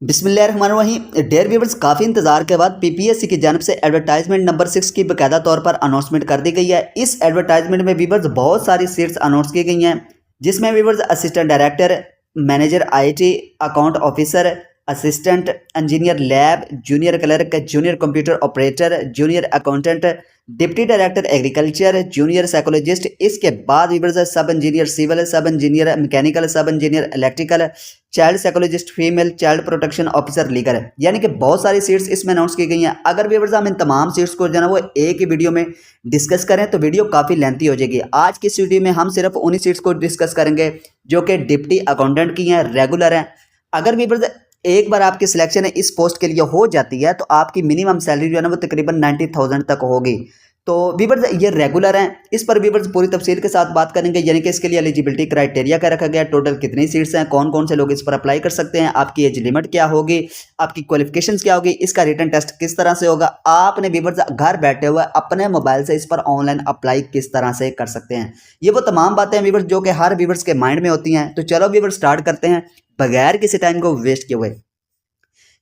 बिस्मिल्लाहिर्रहमानिर्रहीम। Dare viewers, काफ़ी इंतजार के बाद पीपीएससी की जानिब से एडवर्टाइजमेंट नंबर 6 की बाकायदा तौर पर अनाउंसमेंट कर दी गई है। इस एडवर्टाइजमेंट में व्यूवर्स बहुत सारी सीट्स अनाउंस की गई हैं, जिसमें viewers assistant director, manager IT, account officer, assistant engineer lab, junior clerk, junior computer operator, junior accountant, deputy director agriculture, junior psychologist. इसके बाद व्यूवर्स सब इंजीनियर सिविल, सब इंजीनियर मैकेनिकल, सब engineer electrical, child psychologist female, child protection officer legal, यानी कि बहुत सारी seats इसमें अनाउंस की गई हैं। अगर व्यूवर्स हम इन तमाम सीट्स को जो है ना वो एक ही वीडियो में डिस्कस करें तो वीडियो काफ़ी लेंथी हो जाएगी। आज की इस वीडियो में हम सिर्फ उन्हीं सीट्स को डिस्कस करेंगे जो कि डिप्टी अकाउंटेंट की हैं, रेगुलर हैं। अगर व्यूवर्स एक बार आपकी सिलेक्शन इस पोस्ट के लिए हो जाती है तो आपकी मिनिमम सैलरी जो है ना वो तकरीबन 90,000 तक होगी। तो व्यूवर्स ये रेगुलर हैं, इस पर व्यूवर्स पूरी तफसील के साथ बात करेंगे, यानी कि इसके लिए एलिजिबिलिटी क्राइटेरिया क्या रखा गया, टोटल कितनी सीट्स हैं, कौन कौन से लोग इस पर अप्लाई कर सकते हैं, आपकी एज लिमिट क्या होगी, आपकी क्वालिफिकेशंस क्या होगी, इसका रिटन टेस्ट किस तरह से होगा, आपने व्यूवर्स घर बैठे हुए अपने मोबाइल से इस पर ऑनलाइन अप्लाई किस तरह से कर सकते हैं। ये वो तमाम बातें व्यूवर्स जो कि हर व्यूवर्स के माइंड में होती हैं। तो चलो व्यूवर्स स्टार्ट करते हैं बगैर किसी टाइम को वेस्ट किए हुए।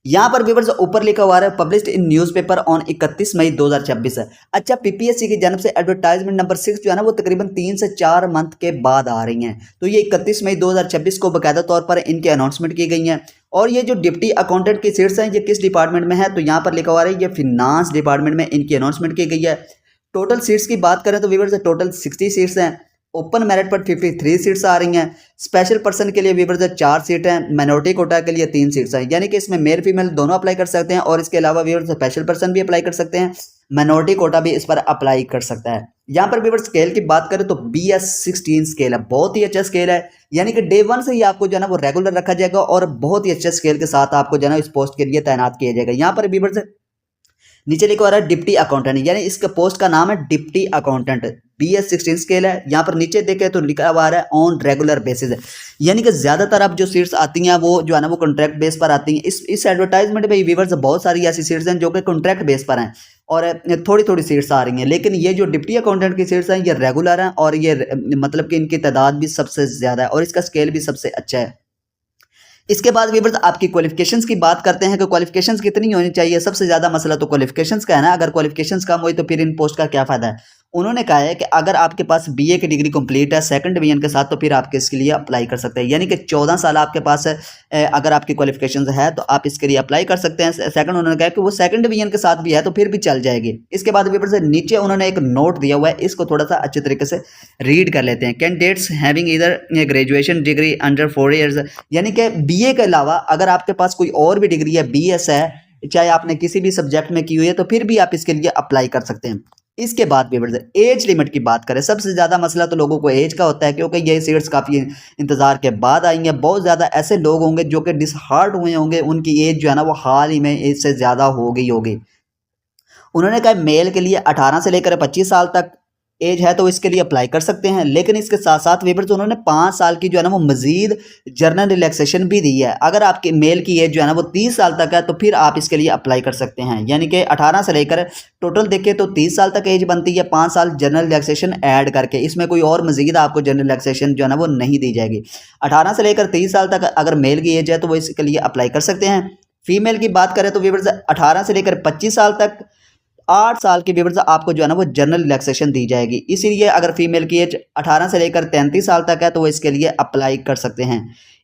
यहाँ पर व्यूवर्स ऊपर लिखा हुआ है पब्लिश्ड इन न्यूज़पेपर ऑन 31 मई 2026 है। अच्छा, पीपीएससी की जानब से एडवर्टाइजमेंट नंबर 6 जो है ना वो तकरीबन 3 से 4 मंथ के बाद आ रही हैं। तो ये 31 मई 2026 को बाकायदा तौर पर इनकी अनाउंसमेंट की गई हैं। और ये जो डिप्टी अकाउंटेंट की सीट्स हैं ये किस डिपार्टमेंट में है, तो यहाँ पर लिखा हुआ है ये फिनांस डिपार्टमेंट में इनकी अनाउंसमेंट की गई है। टोटल सीट्स की बात करें तो व्यूवर्स टोटल 60 सीट्स हैं। ओपन मेरिट पर 53 सीट्स आ रही हैं। स्पेशल पर्सन के लिए व्यूवर्स 4 सीट हैं, माइनॉरिटी कोटा के लिए 3 सीट्स हैं, यानी कि इसमें मेल फीमेल दोनों अप्लाई कर सकते हैं। और इसके अलावा व्यूवर्स स्पेशल पर्सन भी अप्लाई कर सकते हैं, माइनॉरिटी कोटा भी इस पर अप्लाई कर सकता है। यहाँ पर व्यूवर्स स्केल की बात करें तो BS16 स्केल है, बहुत ही अच्छा स्केल है, यानी कि डे 1 से ही आपको जो है ना वो रेगुलर रखा जाएगा और बहुत ही अच्छे स्केल के साथ आपको जो है ना इस पोस्ट के लिए तैनात किया जाएगा। यहाँ पर व्यूवर्स नीचे लिखा रहा है डिप्टी अकाउंटेंट, यानी इसका पोस्ट का नाम है डिप्टी अकाउंटेंट, BS16 स्केल है। यहाँ पर नीचे देखें तो लिखा हुआ है ऑन रेगुलर बेसिस है, यानी कि ज़्यादातर अब जो सीट्स आती हैं वो जो है ना वो कॉन्ट्रैक्ट बेस पर आती हैं। इस एडवर्टाइजमेंट में व्यूवर्स बहुत सारी ऐसी सीट्स हैं जो कि कॉन्ट्रैक्ट बेस पर हैं और थोड़ी थोड़ी सीट्स आ रही हैं, लेकिन ये जो डिप्टी अकाउंटेंट की सीट्स हैं ये रेगुलर हैं और ये मतलब कि इनकी तादाद भी सबसे ज़्यादा है और इसका स्केल भी सबसे अच्छा है। इसके बाद व्यूअर्स आपकी क्वालिफिकेशंस की बात करते हैं कि क्वालिफिकेशंस कितनी होनी चाहिए। सबसे ज़्यादा मसला तो क्वालिफिकेशंस का है ना, अगर क्वालिफिकेशंस कम हुई तो फिर इन पोस्ट का क्या फ़ायदा है। उन्होंने कहा है कि अगर आपके पास BA की डिग्री कंप्लीट है सेकंड डिवीजन के साथ तो फिर आप इसके लिए अप्लाई कर सकते हैं, यानी कि 14 साल आपके पास है। अगर आपकी क्वालिफिकेशंस है तो आप इसके लिए अप्लाई कर सकते हैं। सेकंड उन्होंने कहा कि वो सेकंड डिवीजन के साथ भी है तो फिर भी चल जाएगी। इसके बाद व्यूअर्स नीचे उन्होंने एक नोट दिया हुआ है, इसको थोड़ा सा अच्छे तरीके से रीड कर लेते हैं। कैंडिडेट्स हैविंग इधर ग्रेजुएशन डिग्री अंडर 4 ईयर्स, यानी कि BA के अलावा अगर आपके पास कोई और भी डिग्री है, BS है, चाहे आपने किसी भी सब्जेक्ट में की हुई है तो फिर भी आप इसके लिए अप्लाई कर सकते हैं। इसके बाद व्यूअर्स एज लिमिट की बात करें, सबसे ज़्यादा मसला तो लोगों को एज का होता है, क्योंकि ये सीट्स काफ़ी इंतज़ार के बाद आई हैं। बहुत ज़्यादा ऐसे लोग होंगे जो कि डिसहार्ट हुए होंगे, उनकी एज जो है ना वो हाल ही में इससे ज़्यादा हो गई होगी। उन्होंने कहा मेल के लिए 18 से लेकर 25 साल तक एज है तो इसके लिए अप्लाई कर सकते हैं, लेकिन इसके साथ साथ व्यूअर्स उन्होंने 5 साल की जो है ना वो मजीद जर्नल रिलैक्सेशन भी दी है। अगर आपके मेल की एज जो है ना वो 30 साल तक है तो फिर आप इसके लिए अप्लाई कर सकते हैं, यानी कि 18 से लेकर टोटल देखें तो 30 साल तक एज बनती है, 5 साल जर्नल रिलैक्सेशन ऐड करके, इसमें कोई और मजीद आपको जर्नल रिलैक्सेशन जो है ना वो नहीं दी जाएगी। 18 से लेकर 30 साल तक अगर मेल की एज है तो वो इसके लिए अप्लाई कर सकते हैं। फीमेल की बात करें तो व्यूअर्स 18 से लेकर 25 साल तक 8 साल की व्यूअर्स आपको जो है ना वो जनरल रिलैक्सेशन दी जाएगी। इसीलिए अगर फीमेल की एज 18 से लेकर 33 साल तक है तो वो इसके लिए अप्लाई कर सकते हैं।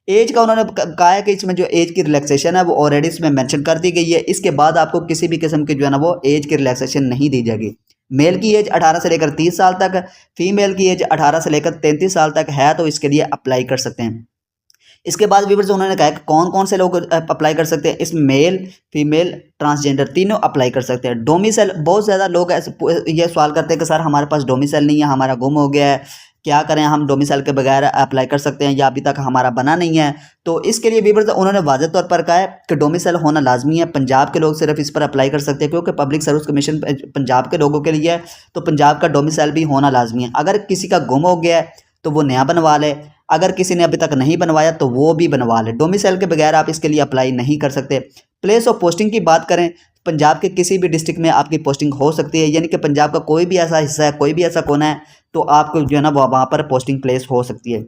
एज का उन्होंने कहा है कि इसमें जो एज की रिलैक्सेशन है वो ऑलरेडी इसमें मेंशन कर दी गई है। इसके बाद आपको किसी भी किस्म की जो है ना वो एज की रिलैक्सेशन नहीं दी जाएगी। मेल की एज 18 से लेकर 30 साल तक, फीमेल की एज 18 से लेकर 33 साल तक है तो इसके लिए अप्लाई कर सकते हैं। इसके बाद व्यूअर्स उन्होंने कहा कि कौन कौन से लोग अप्लाई कर सकते हैं, इसमें मेल फीमेल ट्रांसजेंडर तीनों अप्लाई कर सकते हैं। डोमिसाइल, बहुत ज़्यादा लोग ये सवाल करते हैं कि सर हमारे पास डोमिसाइल नहीं है, हमारा गुम हो गया है, क्या करें, हम डोमिसाइल के बगैर अप्लाई कर सकते हैं या अभी तक हमारा बना नहीं है। तो इसके लिए व्यूअर्स उन्होंने वाज़ेह तौर पर कहा है कि डोमिसाइल होना लाजमी है। पंजाब के लोग सिर्फ इस पर अप्लाई कर सकते हैं क्योंकि पब्लिक सर्विस कमीशन पंजाब के लोगों के लिए है, तो पंजाब का डोमिसाइल भी होना लाजमी है। अगर किसी का गुम हो गया है तो वो नया बनवा ले, अगर किसी ने अभी तक नहीं बनवाया तो वो भी बनवा ले। डोमिसाइल के बगैर आप इसके लिए अप्लाई नहीं कर सकते। प्लेस ऑफ पोस्टिंग की बात करें, पंजाब के किसी भी डिस्ट्रिक्ट में आपकी पोस्टिंग हो सकती है, यानी कि पंजाब का कोई भी ऐसा हिस्सा है, कोई भी ऐसा कोना है तो आपको जो है ना वहाँ पर पोस्टिंग प्लेस हो सकती है।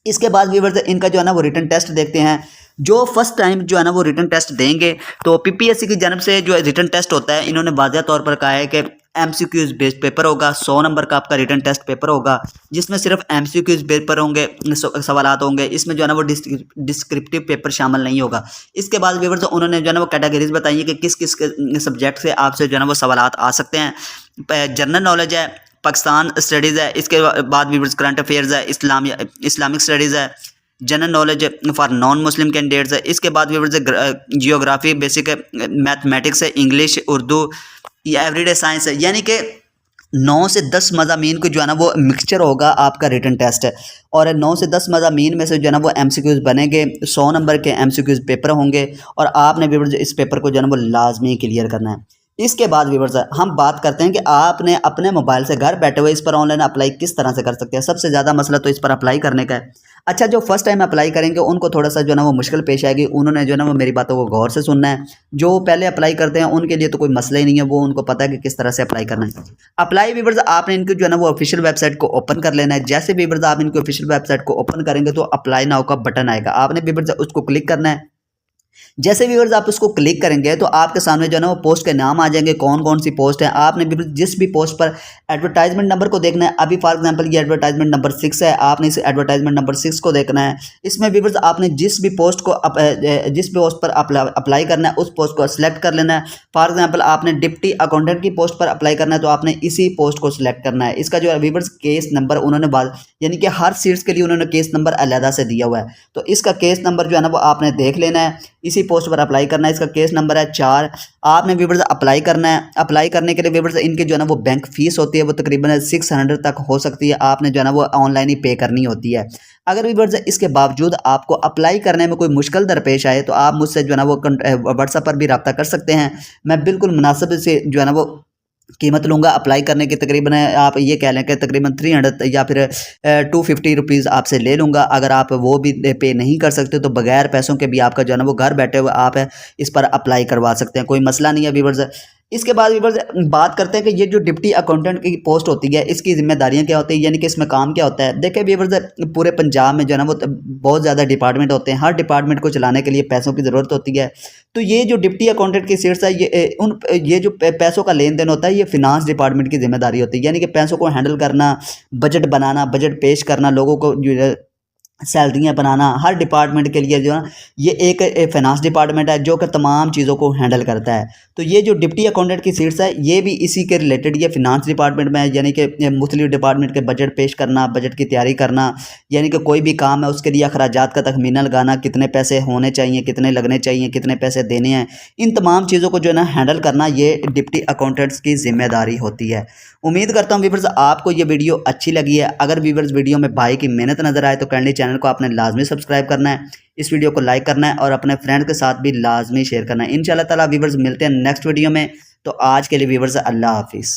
इसके बाद व्यूअर्स इनका जो है ना वो रिटन टेस्ट देखते हैं। जो फर्स्ट टाइम जो है ना वो रिटन टेस्ट देंगे तो पीपीएससी की जानब से जो रिटन टेस्ट होता है, इन्होंने वाज़ेह तौर पर कहा है कि एमसीक्यूज बेस्ड पेपर होगा। 100 नंबर का आपका रिटन टेस्ट पेपर होगा, जिसमें सिर्फ एमसीक्यूज पेपर होंगे, सवालात होंगे। इसमें जो है ना वो डिस्क्रिप्टिव पेपर शामिल नहीं होगा। इसके बाद व्यूअर्स उन्होंने जो है ना वो कैटेगरीज बताई है कि किस किस सब्जेक्ट से आपसे जो है ना वो सवालात आ सकते हैं। जनरल नॉलेज है, पाकिस्तान स्टडीज़ है, इसके बाद व्यूअर्स करंट अफेयर्स है, इस्लामिक स्टडीज़ है, general knowledge for non Muslim candidates है। इसके बाद व्यूअर्स जियोग्राफी बेसिक है, मैथमेटिक्स है, इंग्लिश, उर्दू या एवरीडे साइंस है। यानी कि 9 से 10 मज़ामीन को जो है ना वो मिक्सचर होगा आपका रिटन टेस्ट है। और 9 से 10 मज़ामीन में से जो है ना वो एमसीक्यूज़ बनेंगे, 100 नंबर के एमसीक्यूज़ पेपर होंगे और आपने व्यूअर्स इस पेपर को जो है ना वो लाजमी क्लियर करना है। इसके बाद व्यूअर्स हम बात करते हैं कि आपने अपने मोबाइल से घर बैठे हुए इस पर ऑनलाइन अप्लाई किस तरह से कर सकते हैं। सबसे ज़्यादा मसला तो इस पर अप्लाई करने का है। अच्छा, जो फर्स्ट टाइम अप्लाई करेंगे उनको थोड़ा सा जो है ना वो मुश्किल पेश आएगी। उन्होंने जो है ना वो मेरी बातों को गौर से सुनना है। जो पहले अप्लाई करते हैं उनके लिए तो कोई मसला ही नहीं है, वो उनको पता है कि किस तरह से अप्लाई करना है। अप्लाई व्यूअर्स आपने इनकी जो है ना वो ऑफिशियल वेबसाइट को ओपन कर लेना है। जैसे व्यूअर्स आप इनकी ऑफिशियल वेबसाइट को ओपन करेंगे तो अप्लाई नाउ का बटन आएगा, आपने व्यूअर्स उसको क्लिक करना है। जैसे व्यूअर्स आप उसको क्लिक करेंगे तो आपके सामने जो है ना वो पोस्ट के नाम आ जाएंगे, कौन कौन सी पोस्ट है। आपने व्यूअर्स जिस भी पोस्ट पर एडवर्टाइजमेंट नंबर को देखना है। अभी फॉर एग्जांपल ये एडवर्टाइजमेंट नंबर 6 है, आपने इस एडवर्टाइजमेंट नंबर 6 को देखना है। इसमें व्यूअर्स आपने जिस भी पोस्ट पर अप्लाई करना है उस पोस्ट को सिलेक्ट कर लेना है। फॉर एग्जाम्पल आपने डिप्टी अकाउंटेंट की पोस्ट पर अप्लाई करना है तो आपने इसी पोस्ट को सिलेक्ट करना है। इसका जो है व्यूअर्स केस नंबर उन्होंने यानी कि हर सीट्स के लिए उन्होंने केस नंबर अलहदा से दिया हुआ है, तो इसका केस नंबर जो है ना वो आपने देख लेना है। इसी पोस्ट पर अप्लाई करना है। इसका केस नंबर है 4। आपने व्यूअर्स अप्लाई करना है। अप्लाई करने के लिए व्यूअर्स इनकी जो है ना वो बैंक फीस होती है, वो तकरीबन 600 तक हो सकती है। आपने जो है ना वो ऑनलाइन ही पे करनी होती है। अगर व्यूअर्स इसके बावजूद आपको अप्लाई करने में कोई मुश्किल दरपेश आए तो आप मुझसे जो है ना वो व्हाट्सएप पर भी रब्ता कर सकते हैं। मैं बिल्कुल मुनासिब से जो है ना वो कीमत लूँगा। अप्लाई करने की तकरीबन आप ये कह लें कि तकरीबन 300 या फिर 250 रुपीज़ आपसे ले लूँगा। अगर आप वो भी पे नहीं कर सकते तो बगैर पैसों के भी आपका जो है ना वो घर बैठे हुए आप इस पर अप्लाई करवा सकते हैं, कोई मसला नहीं है व्यूअर्स। इसके बाद व्यूअर्स बात करते हैं कि ये जो डिप्टी अकाउंटेंट की पोस्ट होती है इसकी जिम्मेदारियां क्या होती है, यानी कि इसमें काम क्या होता है। देखिए व्यूअर्स पूरे पंजाब में जो है ना वो बहुत ज़्यादा डिपार्टमेंट होते हैं। हर डिपार्टमेंट को चलाने के लिए पैसों की ज़रूरत होती है। तो ये जो डिप्टी अकाउंटेंट की सीट्स है ये जो पैसों का लेन देन होता है ये फिनांस डिपार्टमेंट की जिम्मेदारी होती है। यानी कि पैसों को हैंडल करना, बजट बनाना, बजट पेश करना, लोगों को सैलरियाँ बनाना, हर डिपार्टमेंट के लिए जो है ये एक फाइनेंस डिपार्टमेंट है जो कि तमाम चीज़ों को हैंडल करता है। तो ये जो डिप्टी अकाउंटेंट की सीट्स है ये भी इसी के रिलेटेड ये फिनांस डिपार्टमेंट में है। यानी कि मुख्तलिफ डिपार्टमेंट के बजट पेश करना, बजट की तैयारी करना, यानी कि कोई भी काम है उसके लिए अखराजात का तखमीना लगाना, कितने पैसे होने चाहिए, कितने लगने चाहिए, कितने पैसे देने हैं, इन तमाम चीज़ों को जो है ना हैंडल करना ये डिप्टी अकाउंटेंट्स की जिम्मेदारी होती है। उम्मीद करता हूँ व्यूअर्स आपको ये वीडियो अच्छी लगी है। अगर व्यूअर्स वीडियो में भाई की मेहनत नज़र आए तो काइंडली चैनल को आपने लाजमी सब्सक्राइब करना है, इस वीडियो को लाइक करना है और अपने फ्रेंड के साथ भी लाजमी शेयर करना है। इंशाल्लाह ताला व्यूअर्स मिलते हैं नेक्स्ट वीडियो में। तो आज के लिए व्यूअर्स अल्लाह हाफिज़।